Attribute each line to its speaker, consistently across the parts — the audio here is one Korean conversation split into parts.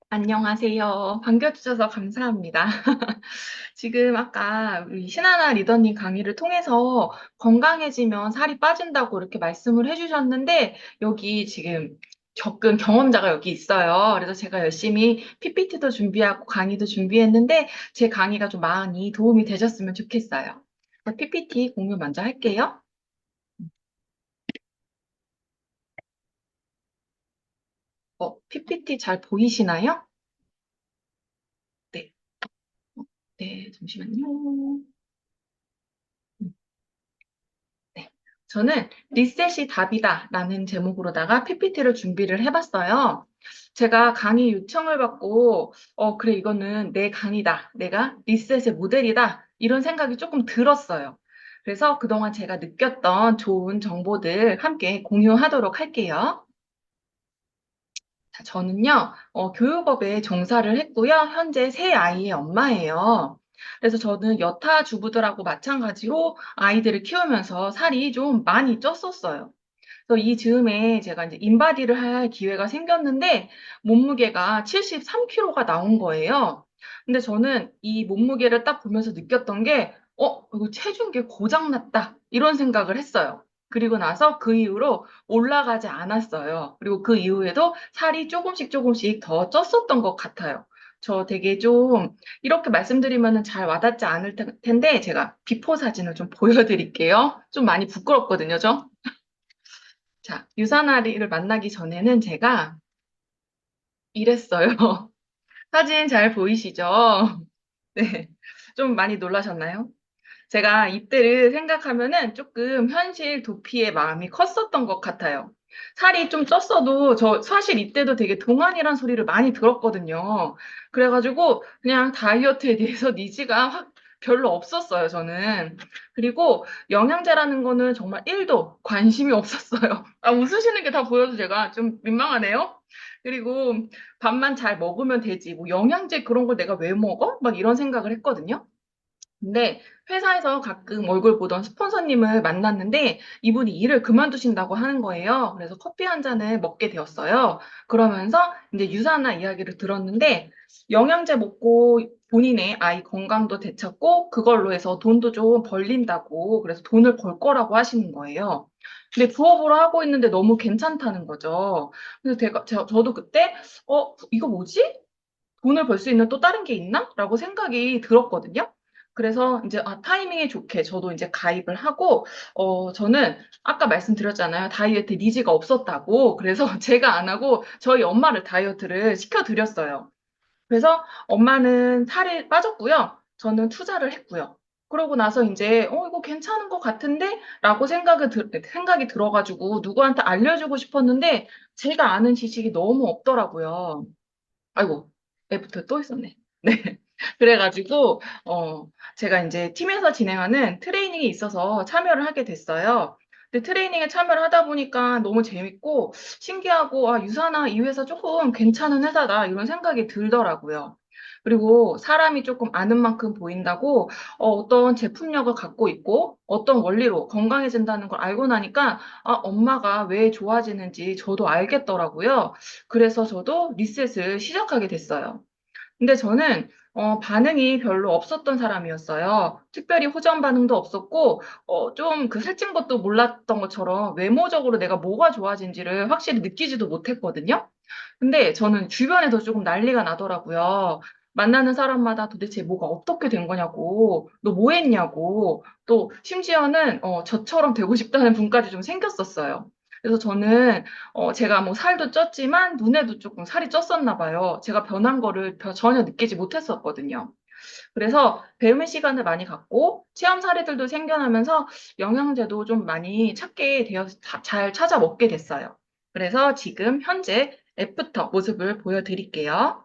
Speaker 1: 안녕하세요. 반겨주셔서 감사합니다. 지금 아까 우리 신하나 리더님 강의를 통해서 건강해지면 살이 빠진다고 이렇게 말씀을 해주셨는데, 여기 지금 겪은 경험자가 여기 있어요. 그래서 제가 열심히 PPT도 준비하고 강의도 준비했는데, 제 강의가 좀 많이 도움이 되셨으면 좋겠어요. PPT 공유 먼저 할게요. PPT 잘 보이시나요? 네. 네, 잠시만요. 네. 저는 리셋이 답이다라는 제목으로다가 PPT를 준비를 해봤어요. 제가 강의 요청을 받고, 그래, 이거는 내 강의다. 내가 리셋의 모델이다. 이런 생각이 조금 들었어요. 그래서 그동안 제가 느꼈던 좋은 정보들 함께 공유하도록 할게요. 자, 저는요, 교육업에 종사를 했고요. 현재 세 아이의 엄마예요. 그래서 저는 여타 주부들하고 마찬가지로 아이들을 키우면서 살이 좀 많이 쪘었어요. 그래서 이 즈음에 제가 이제 인바디를 할 기회가 생겼는데 몸무게가 73kg가 나온 거예요. 근데 저는 이 몸무게를 딱 보면서 느꼈던 게, 이거 체중계 고장났다. 이런 생각을 했어요. 그리고 나서 그 이후로 올라가지 않았어요. 그리고 그 이후에도 살이 조금씩 조금씩 더 쪘었던 것 같아요. 저 되게 좀 이렇게 말씀드리면 잘 와닿지 않을 텐데 제가 비포 사진을 좀 보여드릴게요. 좀 많이 부끄럽거든요, 저. 자, 유사나리를 만나기 전에는 제가 이랬어요. 사진 잘 보이시죠? 네. 좀 많이 놀라셨나요? 제가 이때를 생각하면은 조금 현실 도피의 마음이 컸었던 것 같아요. 살이 좀 쪘어도 저 사실 이때도 되게 동안이란 소리를 많이 들었거든요. 그래가지고 그냥 다이어트에 대해서 니즈가 확 별로 없었어요, 저는. 그리고 영양제라는 거는 정말 1도 관심이 없었어요. 아, 웃으시는 게 다 보여서 제가 좀 민망하네요. 그리고 밥만 잘 먹으면 되지. 뭐 영양제 그런 걸 내가 왜 먹어? 막 이런 생각을 했거든요. 근데 회사에서 가끔 얼굴 보던 스폰서님을 만났는데 이분이 일을 그만두신다고 하는 거예요. 그래서 커피 한 잔을 먹게 되었어요. 그러면서 이제 유산화 이야기를 들었는데 영양제 먹고 본인의 아이 건강도 되찾고 그걸로 해서 돈도 좀 벌린다고 그래서 돈을 벌 거라고 하시는 거예요. 근데 부업으로 하고 있는데 너무 괜찮다는 거죠. 그래서 저도 그때 이거 뭐지? 돈을 벌 수 있는 또 다른 게 있나? 라고 생각이 들었거든요. 그래서 이제 타이밍이 좋게 저도 이제 가입을 하고 저는 아까 말씀드렸잖아요. 다이어트 니즈가 없었다고. 그래서 제가 안 하고 저희 엄마를 다이어트를 시켜드렸어요. 그래서 엄마는 살이 빠졌고요. 저는 투자를 했고요. 그러고 나서 이제 이거 괜찮은 것 같은데? 라고 생각이 들어가지고 누구한테 알려주고 싶었는데 제가 아는 지식이 너무 없더라고요. 아이고, 애프터 또 있었네. 네. 그래가지고, 제가 이제 팀에서 진행하는 트레이닝이 있어서 참여를 하게 됐어요. 근데 트레이닝에 참여를 하다 보니까 너무 재밌고, 신기하고, 유사나 이 회사 조금 괜찮은 회사다, 이런 생각이 들더라고요. 그리고 사람이 조금 아는 만큼 보인다고, 어떤 제품력을 갖고 있고, 어떤 원리로 건강해진다는 걸 알고 나니까, 엄마가 왜 좋아지는지 저도 알겠더라고요. 그래서 저도 리셋을 시작하게 됐어요. 근데 저는 반응이 별로 없었던 사람이었어요. 특별히 호전 반응도 없었고, 좀 그 살찐 것도 몰랐던 것처럼 외모적으로 내가 뭐가 좋아진지를 확실히 느끼지도 못했거든요. 근데 저는 주변에서 조금 난리가 나더라고요. 만나는 사람마다 도대체 뭐가 어떻게 된 거냐고, 너 뭐 했냐고, 또 심지어는 저처럼 되고 싶다는 분까지 좀 생겼었어요. 그래서 저는 제가 뭐 살도 쪘지만 눈에도 조금 살이 쪘었나 봐요. 제가 변한 거를 전혀 느끼지 못했었거든요. 그래서 배움의 시간을 많이 갖고 체험 사례들도 생겨나면서 영양제도 좀 많이 찾게 되어 잘 찾아 먹게 됐어요. 그래서 지금 현재 애프터 모습을 보여드릴게요.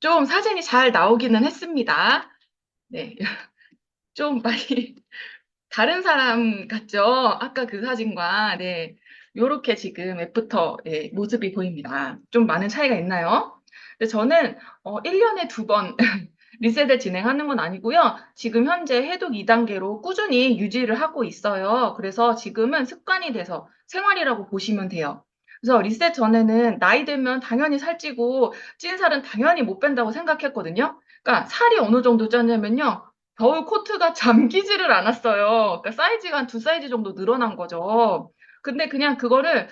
Speaker 1: 좀 사진이 잘 나오기는 했습니다. 네. 좀 많이 다른 사람 같죠? 아까 그 사진과, 네. 요렇게 지금 애프터 예, 모습이 보입니다. 좀 많은 차이가 있나요? 근데 저는 1년에 두 번 리셋을 진행하는 건 아니고요. 지금 현재 해독 2단계로 꾸준히 유지를 하고 있어요. 그래서 지금은 습관이 돼서 생활이라고 보시면 돼요. 그래서 리셋 전에는 나이 들면 당연히 살찌고 찐 살은 당연히 못 뺀다고 생각했거든요. 그러니까 살이 어느 정도 쪘냐면요. 겨울 코트가 잠기지를 않았어요. 그러니까 사이즈가 한 두 사이즈 정도 늘어난 거죠. 근데 그냥 그거를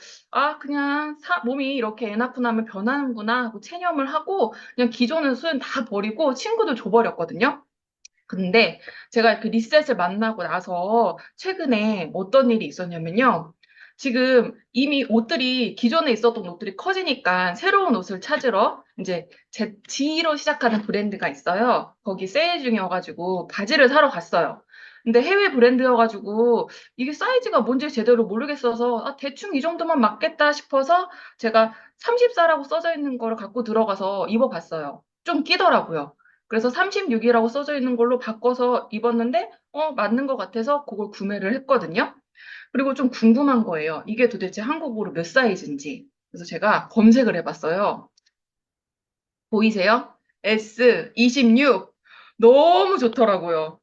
Speaker 1: 그냥 몸이 이렇게 애 낳고 나면 변하는구나 하고 체념을 하고 그냥 기존의 수는 다 버리고 친구들 줘버렸거든요. 근데 제가 그 리셋을 만나고 나서 최근에 어떤 일이 있었냐면요. 지금 이미 옷들이 기존에 있었던 옷들이 커지니까 새로운 옷을 찾으러 이제 제 G로 시작하는 브랜드가 있어요. 거기 세일 중이어가지고 바지를 사러 갔어요. 근데 해외 브랜드여가지고 이게 사이즈가 뭔지 제대로 모르겠어서 대충 이 정도만 맞겠다 싶어서 제가 34라고 써져 있는 거를 갖고 들어가서 입어봤어요. 좀 끼더라고요. 그래서 36이라고 써져 있는 걸로 바꿔서 입었는데, 맞는 것 같아서 그걸 구매를 했거든요. 그리고 좀 궁금한 거예요. 이게 도대체 한국어로 몇 사이즈인지. 그래서 제가 검색을 해봤어요. 보이세요? S26. 너무 좋더라고요.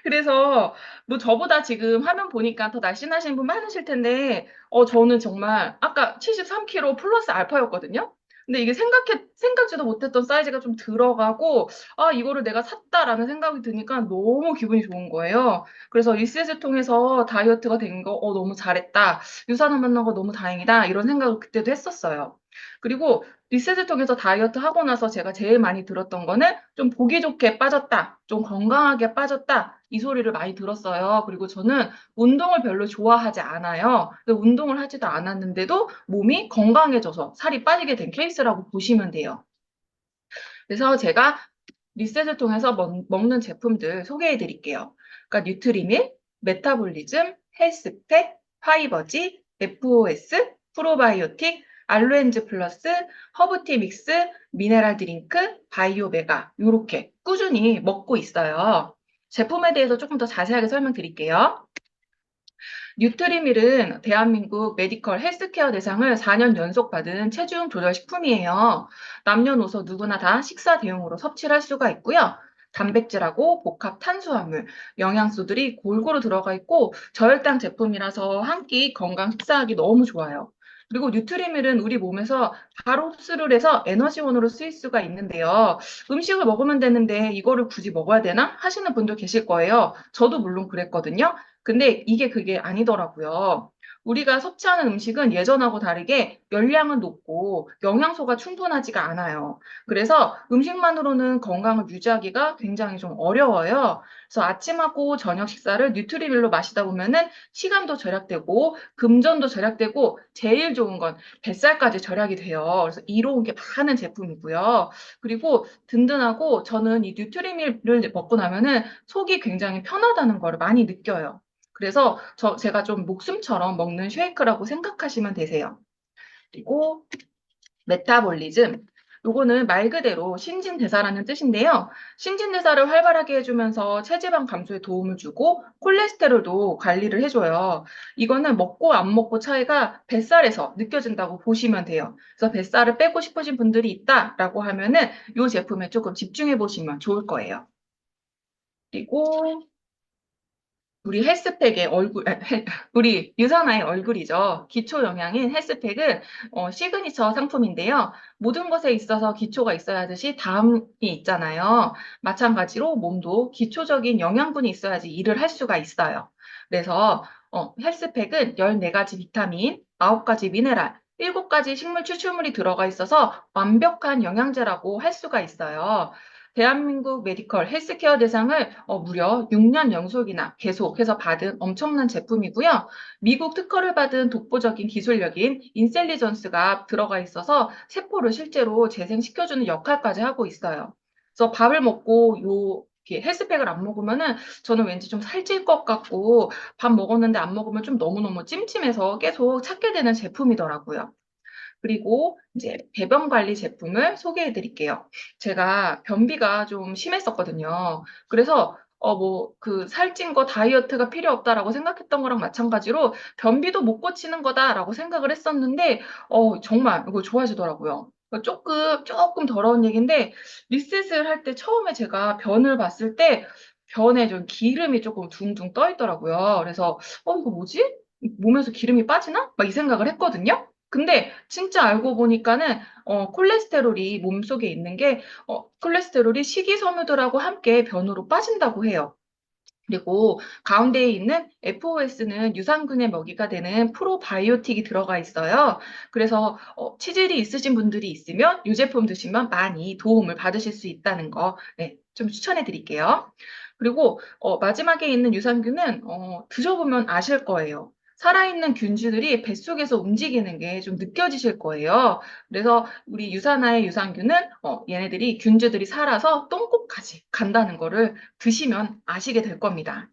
Speaker 1: 그래서 뭐 저보다 지금 화면 보니까 더 날씬하신 분 많으실 텐데, 저는 정말 아까 73kg 플러스 알파였거든요. 근데 이게 생각지도 못했던 사이즈가 좀 들어가고, 이거를 내가 샀다라는 생각이 드니까 너무 기분이 좋은 거예요. 그래서 리셋을 통해서 다이어트가 된 거, 너무 잘했다. 유산을 만난 거 너무 다행이다. 이런 생각을 그때도 했었어요. 그리고 리셋을 통해서 다이어트 하고 나서 제가 제일 많이 들었던 거는 좀 보기 좋게 빠졌다, 좀 건강하게 빠졌다, 이 소리를 많이 들었어요. 그리고 저는 운동을 별로 좋아하지 않아요. 근데 운동을 하지도 않았는데도 몸이 건강해져서 살이 빠지게 된 케이스라고 보시면 돼요. 그래서 제가 리셋을 통해서 먹는 제품들 소개해 드릴게요. 그러니까 뉴트리밀, 메타볼리즘, 헬스팩, 파이버지, FOS, 프로바이오틱, 알로엔즈 플러스, 허브티 믹스, 미네랄 드링크, 바이오베가 이렇게 꾸준히 먹고 있어요. 제품에 대해서 조금 더 자세하게 설명드릴게요. 뉴트리밀은 대한민국 메디컬 헬스케어 대상을 4년 연속 받은 체중 조절 식품이에요. 남녀노소 누구나 다 식사 대용으로 섭취를 할 수가 있고요. 단백질하고 복합 탄수화물, 영양소들이 골고루 들어가 있고 저혈당 제품이라서 한 끼 건강 식사하기 너무 좋아요. 그리고 뉴트리밀은 우리 몸에서 바로 흡수를 해서 에너지원으로 쓰일 수가 있는데요. 음식을 먹으면 되는데 이거를 굳이 먹어야 되나 하시는 분도 계실 거예요. 저도 물론 그랬거든요. 근데 이게 그게 아니더라고요. 우리가 섭취하는 음식은 예전하고 다르게 열량은 높고 영양소가 충분하지가 않아요. 그래서 음식만으로는 건강을 유지하기가 굉장히 좀 어려워요. 그래서 아침하고 저녁 식사를 뉴트리밀로 마시다 보면은 시간도 절약되고 금전도 절약되고 제일 좋은 건 뱃살까지 절약이 돼요. 그래서 이로운 게 많은 제품이고요. 그리고 든든하고 저는 이 뉴트리밀을 먹고 나면은 속이 굉장히 편하다는 걸 많이 느껴요. 그래서 제가 좀 목숨처럼 먹는 쉐이크라고 생각하시면 되세요. 그리고 메타볼리즘. 요거는 말 그대로 신진대사라는 뜻인데요. 신진대사를 활발하게 해주면서 체지방 감소에 도움을 주고 콜레스테롤도 관리를 해줘요. 이거는 먹고 안 먹고 차이가 뱃살에서 느껴진다고 보시면 돼요. 그래서 뱃살을 빼고 싶으신 분들이 있다라고 하면은 이 제품에 조금 집중해 보시면 좋을 거예요. 그리고 우리 헬스팩의 얼굴, 우리 유선아의 얼굴이죠. 기초 영양인 헬스팩은 시그니처 상품인데요. 모든 것에 있어서 기초가 있어야 하듯이 다음이 있잖아요. 마찬가지로 몸도 기초적인 영양분이 있어야지 일을 할 수가 있어요. 그래서 헬스팩은 14가지 비타민, 9가지 미네랄, 7가지 식물 추출물이 들어가 있어서 완벽한 영양제라고 할 수가 있어요. 대한민국 메디컬 헬스케어 대상을 무려 6년 연속이나 계속해서 받은 엄청난 제품이고요. 미국 특허를 받은 독보적인 기술력인 인셀리전스가 들어가 있어서 세포를 실제로 재생시켜주는 역할까지 하고 있어요. 그래서 밥을 먹고 이렇게 헬스팩을 안 먹으면은 저는 왠지 좀 살찔 것 같고 밥 먹었는데 안 먹으면 좀 너무너무 찜찜해서 계속 찾게 되는 제품이더라고요. 그리고 이제 배변 관리 제품을 소개해 드릴게요. 제가 변비가 좀 심했었거든요. 그래서 그 살찐 거 다이어트가 필요 없다라고 생각했던 거랑 마찬가지로 변비도 못 고치는 거다라고 생각을 했었는데 정말 이거 좋아지더라고요. 조금 더러운 얘기인데 리셋을 할 때 처음에 제가 변을 봤을 때 변에 좀 기름이 조금 둥둥 떠 있더라고요. 그래서 이거 뭐지? 몸에서 기름이 빠지나? 막 이 생각을 했거든요. 근데 진짜 알고 보니까는 콜레스테롤이 몸속에 있는 게 콜레스테롤이 식이섬유들하고 함께 변으로 빠진다고 해요. 그리고 가운데에 있는 FOS는 유산균의 먹이가 되는 프로바이오틱이 들어가 있어요. 그래서 치질이 있으신 분들이 있으면 이 제품 드시면 많이 도움을 받으실 수 있다는 거, 네, 좀 추천해 드릴게요. 그리고 마지막에 있는 유산균은 드셔보면 아실 거예요. 살아있는 균주들이 뱃속에서 움직이는 게 좀 느껴지실 거예요. 그래서 우리 유산화의 유산균은 얘네들이 균주들이 살아서 똥꼬까지 간다는 거를 드시면 아시게 될 겁니다.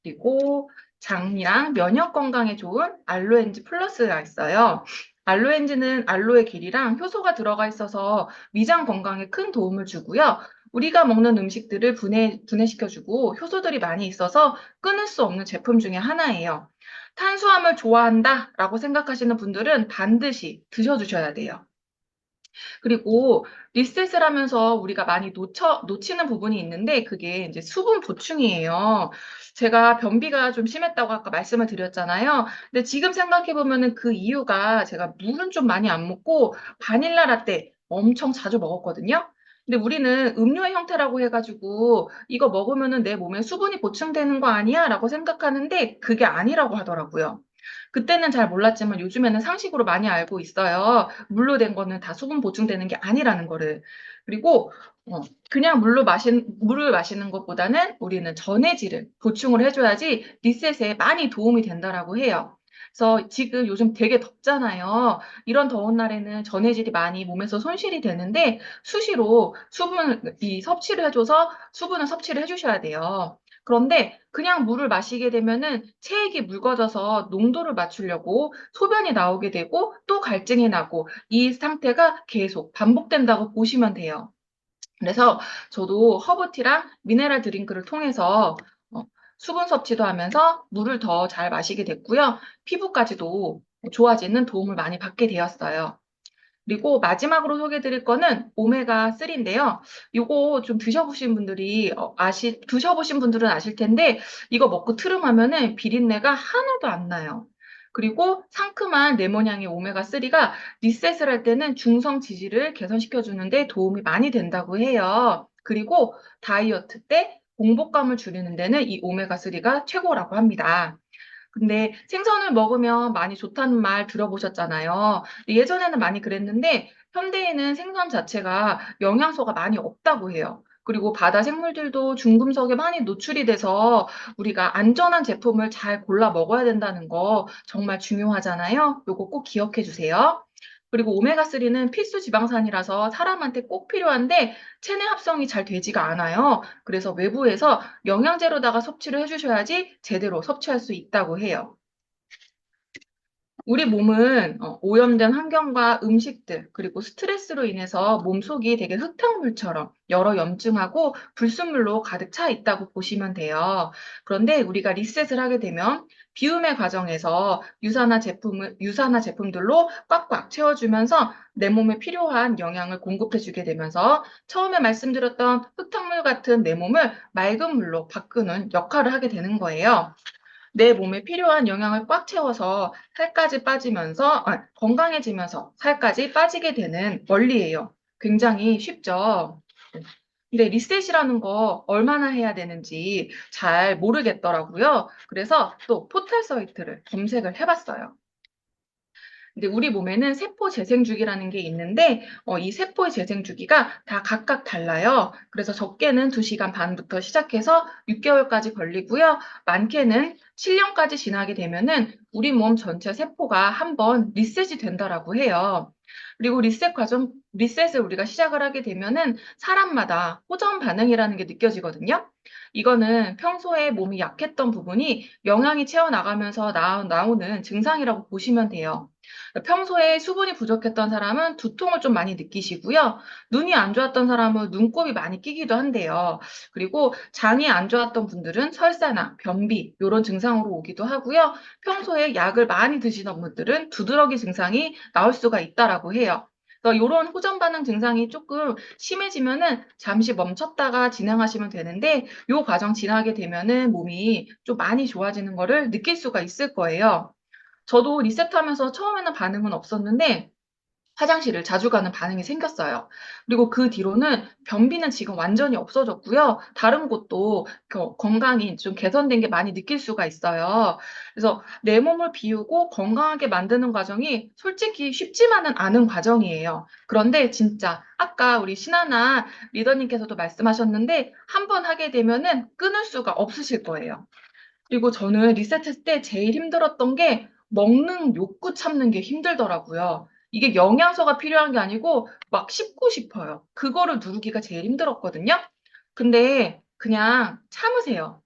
Speaker 1: 그리고 장이랑 면역 건강에 좋은 알로엔즈 플러스가 있어요. 알로엔즈는 알로에 겔이랑 효소가 들어가 있어서 위장 건강에 큰 도움을 주고요. 우리가 먹는 음식들을 분해시켜주고 효소들이 많이 있어서 끊을 수 없는 제품 중에 하나예요. 탄수화물 좋아한다라고 생각하시는 분들은 반드시 드셔주셔야 돼요. 그리고 리셋을 하면서 우리가 많이 놓치는 부분이 있는데 그게 이제 수분 보충이에요. 제가 변비가 좀 심했다고 아까 말씀을 드렸잖아요. 근데 지금 생각해 보면은 그 이유가 제가 물은 좀 많이 안 먹고 바닐라 라떼 엄청 자주 먹었거든요. 근데 우리는 음료의 형태라고 해가지고 이거 먹으면은 내 몸에 수분이 보충되는 거 아니야? 라고 생각하는데 그게 아니라고 하더라고요. 그때는 잘 몰랐지만 요즘에는 상식으로 많이 알고 있어요. 물로 된 거는 다 수분 보충되는 게 아니라는 거를. 그리고 그냥 물을 마시는 것보다는 우리는 전해질을 보충을 해줘야지 리셋에 많이 도움이 된다라고 해요. 그래서 지금 요즘 되게 덥잖아요. 이런 더운 날에는 전해질이 많이 몸에서 손실이 되는데 수시로 이 섭취를 해줘서 수분을 섭취를 해주셔야 돼요. 그런데 그냥 물을 마시게 되면은 체액이 묽어져서 농도를 맞추려고 소변이 나오게 되고 또 갈증이 나고 이 상태가 계속 반복된다고 보시면 돼요. 그래서 저도 허브티랑 미네랄 드링크를 통해서 어, 수분 섭취도 하면서 물을 더 잘 마시게 됐고요. 피부까지도 좋아지는 도움을 많이 받게 되었어요. 그리고 마지막으로 소개해 드릴 거는 오메가3인데요. 이거 좀 드셔보신 분들은 아실 텐데, 이거 먹고 트름하면은 비린내가 하나도 안 나요. 그리고 상큼한 레몬향의 오메가3가 리셋을 할 때는 중성 지지를 개선시켜 주는데 도움이 많이 된다고 해요. 그리고 다이어트 때 공복감을 줄이는 데는 이 오메가3가 최고라고 합니다. 근데 생선을 먹으면 많이 좋다는 말 들어보셨잖아요. 예전에는 많이 그랬는데 현대에는 생선 자체가 영양소가 많이 없다고 해요. 그리고 바다 생물들도 중금속에 많이 노출이 돼서 우리가 안전한 제품을 잘 골라 먹어야 된다는 거 정말 중요하잖아요. 요거 꼭 기억해 주세요. 그리고 오메가3는 필수 지방산이라서 사람한테 꼭 필요한데 체내 합성이 잘 되지가 않아요. 그래서 외부에서 영양제로다가 섭취를 해주셔야지 제대로 섭취할 수 있다고 해요. 우리 몸은 오염된 환경과 음식들, 그리고 스트레스로 인해서 몸속이 되게 흙탕물처럼 여러 염증하고 불순물로 가득 차 있다고 보시면 돼요. 그런데 우리가 리셋을 하게 되면 비움의 과정에서 유산화 제품들로 꽉꽉 채워주면서 내 몸에 필요한 영양을 공급해주게 되면서 처음에 말씀드렸던 흙탕물 같은 내 몸을 맑은 물로 바꾸는 역할을 하게 되는 거예요. 내 몸에 필요한 영양을 꽉 채워서 건강해지면서 살까지 빠지게 되는 원리예요. 굉장히 쉽죠? 근데 리셋이라는 거 얼마나 해야 되는지 잘 모르겠더라고요. 그래서 또 포털 사이트를 검색을 해봤어요. 근데 우리 몸에는 세포 재생 주기라는 게 있는데 이 세포의 재생 주기가 다 각각 달라요. 그래서 적게는 2시간 반부터 시작해서 6개월까지 걸리고요. 많게는 7년까지 지나게 되면은 우리 몸 전체 세포가 한번 리셋이 된다라고 해요. 그리고 리셋을 우리가 시작을 하게 되면은 사람마다 호전 반응이라는 게 느껴지거든요. 이거는 평소에 몸이 약했던 부분이 영양이 채워나가면서 나오는 증상이라고 보시면 돼요. 평소에 수분이 부족했던 사람은 두통을 좀 많이 느끼시고요. 눈이 안 좋았던 사람은 눈곱이 많이 끼기도 한대요. 그리고 장이 안 좋았던 분들은 설사나 변비 이런 증상으로 오기도 하고요. 평소에 약을 많이 드시던 분들은 두드러기 증상이 나올 수가 있다라고 해요. 그래서 이런 호전 반응 증상이 조금 심해지면은 잠시 멈췄다가 진행하시면 되는데 이 과정 지나게 되면은 몸이 좀 많이 좋아지는 거를 느낄 수가 있을 거예요. 저도 리셋하면서 처음에는 반응은 없었는데 화장실을 자주 가는 반응이 생겼어요. 그리고 그 뒤로는 변비는 지금 완전히 없어졌고요. 다른 곳도 건강이 좀 개선된 게 많이 느낄 수가 있어요. 그래서 내 몸을 비우고 건강하게 만드는 과정이 솔직히 쉽지만은 않은 과정이에요. 그런데 진짜 아까 우리 신하나 리더님께서도 말씀하셨는데 한 번 하게 되면은 끊을 수가 없으실 거예요. 그리고 저는 리셋했을 때 제일 힘들었던 게 먹는 욕구 참는 게 힘들더라고요. 이게 영양소가 필요한 게 아니고 막 씹고 싶어요. 그거를 누르기가 제일 힘들었거든요. 근데 그냥 참으세요.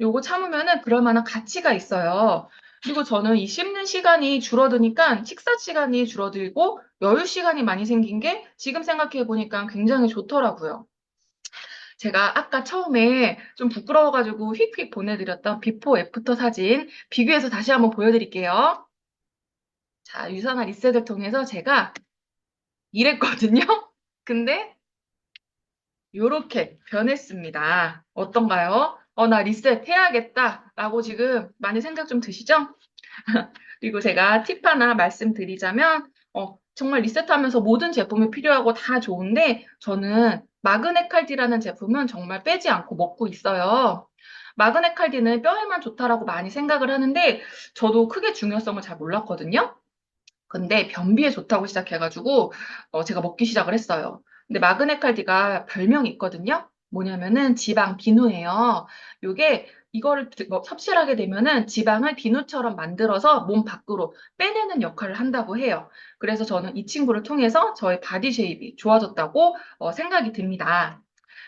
Speaker 1: 요거 참으면은 그럴 만한 가치가 있어요. 그리고 저는 이 씹는 시간이 줄어드니까 식사 시간이 줄어들고 여유 시간이 많이 생긴 게 지금 생각해 보니까 굉장히 좋더라고요. 제가 아까 처음에 좀 부끄러워가지고 휙휙 보내드렸던 비포 애프터 사진 비교해서 다시 한번 보여드릴게요. 자, 유산화 리셋을 통해서 제가 이랬거든요. 근데 요렇게 변했습니다. 어떤가요? 나 리셋 해야겠다 라고 지금 많이 생각 좀 드시죠? 그리고 제가 팁 하나 말씀드리자면, 정말 리셋하면서 모든 제품이 필요하고 다 좋은데, 저는 마그네칼디라는 제품은 정말 빼지 않고 먹고 있어요. 마그네칼디는 뼈에만 좋다라고 많이 생각을 하는데, 저도 크게 중요성을 잘 몰랐거든요. 근데 변비에 좋다고 시작해가지고 제가 먹기 시작을 했어요. 근데 마그네칼디가 별명이 있거든요. 뭐냐면은 지방 비누예요. 요게 이거를 섭취하게 되면은 지방을 비누처럼 만들어서 몸 밖으로 빼내는 역할을 한다고 해요. 그래서 저는 이 친구를 통해서 저의 바디 쉐입이 좋아졌다고 생각이 듭니다.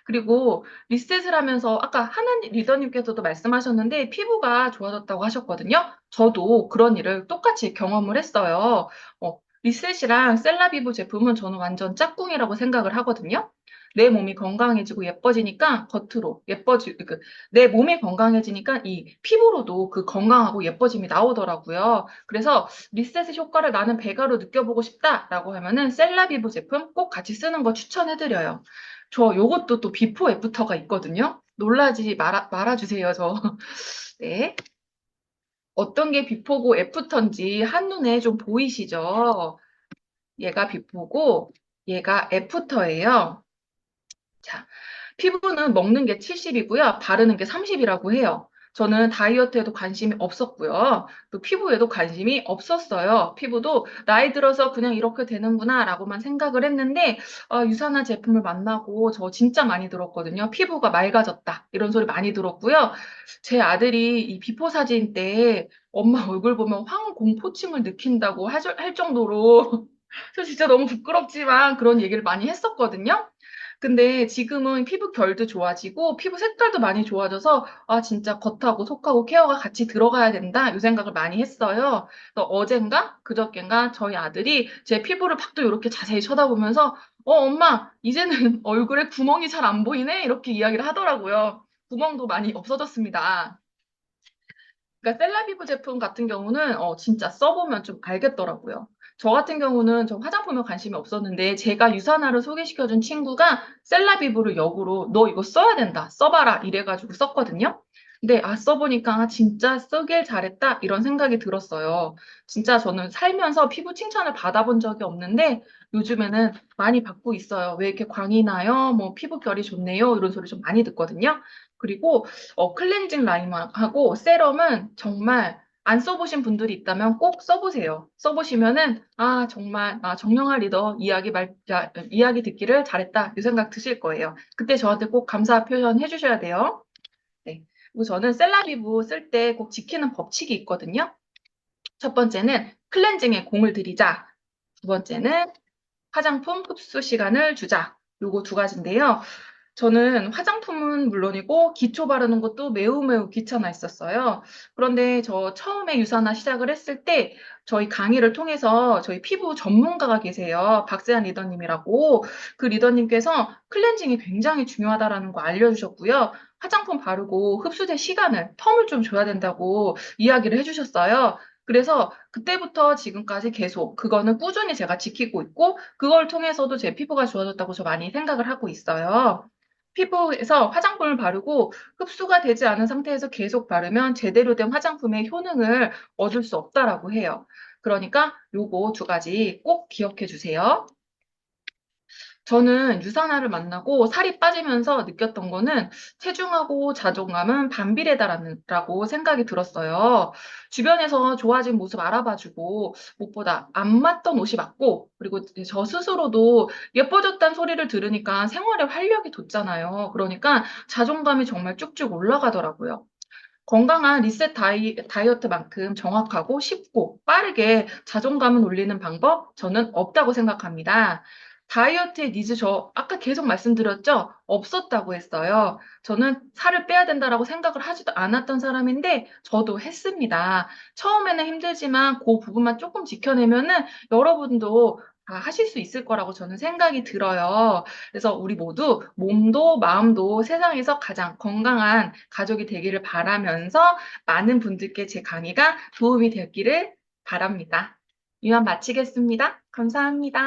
Speaker 1: 그리고 리셋을 하면서 아까 하나 리더님께서도 말씀하셨는데 피부가 좋아졌다고 하셨거든요. 저도 그런 일을 똑같이 경험을 했어요. 리셋이랑 셀라비브 제품은 저는 완전 짝꿍이라고 생각을 하거든요. 내 몸이 건강해지고 예뻐지니까 겉으로 내 몸이 건강해지니까 이 피부로도 그 건강하고 예뻐짐이 나오더라고요. 그래서 리셋의 효과를 나는 배가로 느껴보고 싶다라고 하면은 셀라비브 제품 꼭 같이 쓰는 거 추천해드려요. 저 요것도 또 비포 애프터가 있거든요. 놀라지 말아주세요, 저. 네. 어떤 게 비포고 애프터인지 한눈에 좀 보이시죠? 얘가 비포고 얘가 애프터예요. 자, 피부는 먹는 게 70이고요. 바르는 게 30이라고 해요. 저는 다이어트에도 관심이 없었고요. 또 피부에도 관심이 없었어요. 피부도 나이 들어서 그냥 이렇게 되는구나 라고만 생각을 했는데 유산화 제품을 만나고 저 진짜 많이 들었거든요. 피부가 맑아졌다. 이런 소리 많이 들었고요. 제 아들이 이 비포 사진 때 엄마 얼굴 보면 황공포증을 느낀다고 할 정도로 저 진짜 너무 부끄럽지만 그런 얘기를 많이 했었거든요. 근데 지금은 피부 결도 좋아지고 피부 색깔도 많이 좋아져서 아 진짜 겉하고 속하고 케어가 같이 들어가야 된다 이 생각을 많이 했어요. 그래서 어젠가 그저껜가 저희 아들이 제 피부를 팍 또 이렇게 자세히 쳐다보면서 엄마 이제는 얼굴에 구멍이 잘 안 보이네 이렇게 이야기를 하더라고요. 구멍도 많이 없어졌습니다. 그러니까 셀라비브 제품 같은 경우는 진짜 써보면 좀 알겠더라고요. 저 같은 경우는 저 화장품에 관심이 없었는데 제가 유산화를 소개시켜준 친구가 셀라비브를 역으로 너 이거 써야 된다. 써봐라. 이래가지고 썼거든요. 근데 써보니까 진짜 쓰길 잘했다. 이런 생각이 들었어요. 진짜 저는 살면서 피부 칭찬을 받아본 적이 없는데 요즘에는 많이 받고 있어요. 왜 이렇게 광이 나요? 뭐 피부 결이 좋네요. 이런 소리 좀 많이 듣거든요. 그리고 클렌징 라인하고 세럼은 정말 안 써보신 분들이 있다면 꼭 써보세요. 써보시면은, 정말, 정영아 리더 이야기 듣기를 잘했다. 이 생각 드실 거예요. 그때 저한테 꼭 감사 표현 해주셔야 돼요. 네. 그리고 저는 셀라비브 쓸 때 꼭 지키는 법칙이 있거든요. 첫 번째는 클렌징에 공을 들이자. 두 번째는 화장품 흡수 시간을 주자. 요거 두 가지인데요. 저는 화장품은 물론이고 기초 바르는 것도 매우 매우 귀찮아했었어요. 그런데 저 처음에 유산화 시작을 했을 때 저희 강의를 통해서 저희 피부 전문가가 계세요. 박세한 리더님이라고. 그 리더님께서 클렌징이 굉장히 중요하다라는 거 알려주셨고요. 화장품 바르고 흡수된 시간을, 텀을 좀 줘야 된다고 이야기를 해주셨어요. 그래서 그때부터 지금까지 계속 그거는 꾸준히 제가 지키고 있고 그걸 통해서도 제 피부가 좋아졌다고 저 많이 생각을 하고 있어요. 피부에서 화장품을 바르고 흡수가 되지 않은 상태에서 계속 바르면 제대로 된 화장품의 효능을 얻을 수 없다라고 해요. 그러니까 요거 두 가지 꼭 기억해 주세요. 저는 유산화를 만나고 살이 빠지면서 느꼈던 거는 체중하고 자존감은 반비례다라는 라고 생각이 들었어요. 주변에서 좋아진 모습 알아봐 주고 무엇보다 안 맞던 옷이 맞고 그리고 이제 저 스스로도 예뻐졌다는 소리를 들으니까 생활에 활력이 돋잖아요. 그러니까 자존감이 정말 쭉쭉 올라가더라고요. 건강한 리셋 다이어트만큼 정확하고 쉽고 빠르게 자존감을 올리는 방법 저는 없다고 생각합니다. 다이어트의 니즈 저 아까 계속 말씀드렸죠? 없었다고 했어요. 저는 '살을 빼야 된다.'라고 생각을 하지도 않았던 사람인데 저도 했습니다. 처음에는 힘들지만 고 부분만 쪼끔 지켜내면은 여러분도 다 하실 수 있을 거라고 저는 생각이 들어요. 그래서 우리 모두 몸도 마음도 세상에서 가장 건강한 가족이 되기를 바라면서 많은 분들께 제 강의가 도움이 됐기를 바랍니다. 이만 마치겠습니다. 감사합니다.